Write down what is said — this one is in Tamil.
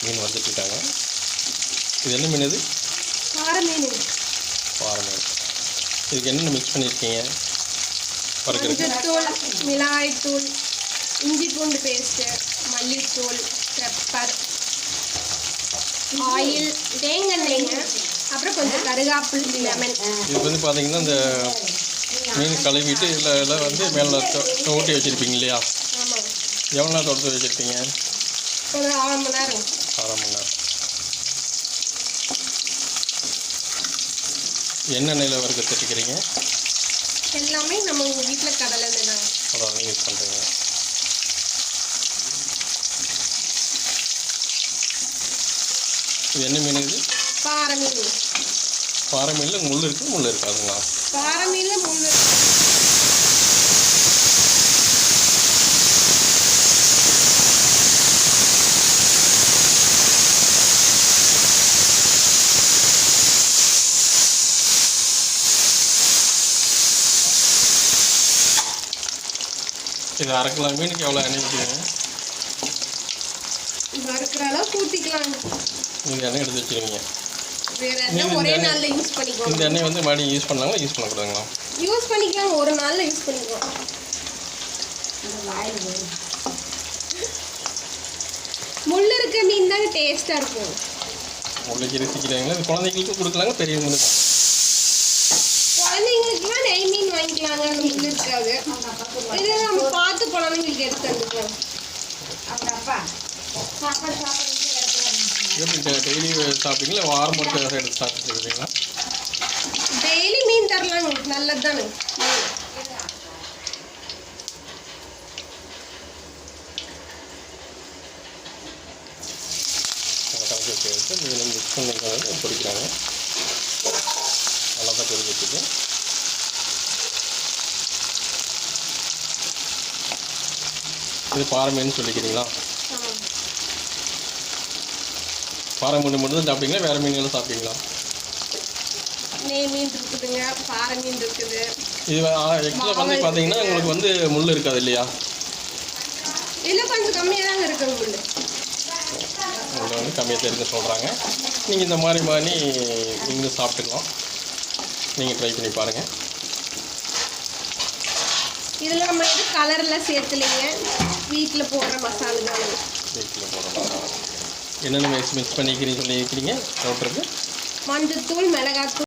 மீன் வந்துட்டுருக்காங்க. இது என்ன மீன்? இது பாறை மீன். பாறை மீன். இதுக்கு என்னென்ன மிக்ஸ் பண்ணியிருக்கீங்க? மஞ்சத்தூள், மிளகாய்த்தூள், இஞ்சி பூண்டு பேஸ்ட்டு, மல்லித்தூள், பெப்பர், ஆயில், தேங்காய், அப்புறம் கொஞ்சம் கருகாப்பில், லெமன். இது வந்து பார்த்தீங்கன்னா இந்த மீன் கழுவிட்டு இல்லை வந்து மேலே ஊட்டி வச்சுருப்பீங்க இல்லையா? ஆமாம். எவ்வளோ நேரம் தொடுத்து வச்சுருப்பீங்க? ஒரு 1/2 மணி நேரம். 1/2 மணி நேரம். என்ன எண்ணெயில் வறுக்க தட்டிக்கிறீங்க? எல்லாமே நம்ம உங்கள் வீட்டில் கடலை எண்ணெய் தாங்க. அதான் யூஸ் பண்ணுறீங்க. இது என்ன மீன்? இது பாறை மீன். பாறை மீனில் முள் இருக்குது, முள் இருக்காதுங்களா? பாறை மீனில் முள் இருக்கு. இது 1/2 கிலோ மீனுக்கு எவ்வளோ எண்ணெய் ஊற்றுவீங்க? வறுக்கிற அளவு ஊற்றிக்கலாம். நீங்கள் எண்ணெய் எடுத்து வச்சுருவீங்க. வேறு எண்ணெய் ஒரே நாளில் யூஸ் பண்ணிக்கலாம். இந்த எண்ணெய் வந்து மறுபடியும் யூஸ் பண்ணலாங்களா, யூஸ் பண்ணக்கூடாதுங்களா? யூஸ் பண்ணிக்கலாம், ஒரு நாளில் யூஸ் பண்ணிக்கலாம். முள் இருக்க மீன் தாங்க டேஸ்ட்டாக இருக்கும். முள்ளைக்கு ரசிக்கிறாங்களா? இது குழந்தைங்களுக்கு கொடுக்கலாங்க, பெரியவங்களுக்கு? குழந்தைங்களுக்குலாம் நெய் மீன் வாங்கிக்கலாங்க, முள் இருக்காது. இது நம்ம பார்த்து குழந்தைங்களுக்கு எடுத்து வந்துக்கலாம். எப்படி டெய்லி சாப்பிட்டீங்களா, வாரம் மட்டும் வேறு எடுத்து சாப்பிட்டுருக்கீங்களா? டெய்லி மீன் தரலாங்க, நல்லது தானே. கலக்கி வச்சு மீன் மிக்ஸ் பண்ணிக்கிறாங்க, பொரிக்கிறாங்க. நல்லா தான் பொரிக்கிறதுக்கு. இது பாறை மீன் சொல்லிக்கிறீங்களா? பாறை மீன் மட்டும் தான் சாப்பிட்டீங்களா, வேறு மீன்களும் சாப்பிட்டீங்களா? நெய் மீன் இருக்குதுங்க, பாறை மீன் இருக்குது. இது ஆக்சுவலாக வந்து பார்த்தீங்கன்னா உங்களுக்கு வந்து முள் இருக்காது இல்லையா? இதில் கொஞ்சம் கம்மியாக தாங்க இருக்குது முள். முள் வந்து கம்மியாக தெரிஞ்சு சொல்கிறாங்க. நீங்கள் இந்த மாதிரி நீங்களும் சாப்பிட்டுக்கலாம். நீங்கள் ட்ரை பண்ணி பாருங்கள். இதில் நம்ம இது கலரில் சேர்த்துலைங்க, வீட்டில் போடுற மசாலா தானே. வீட்டில் போடுற மசாலா என்னென்ன மிக்ஸ் பண்ணிக்கிறீங்க சொல்லியிருக்கிறீங்க? பவுட்ருக்கு மஞ்சத்தூள், மிளகாத்தூள்,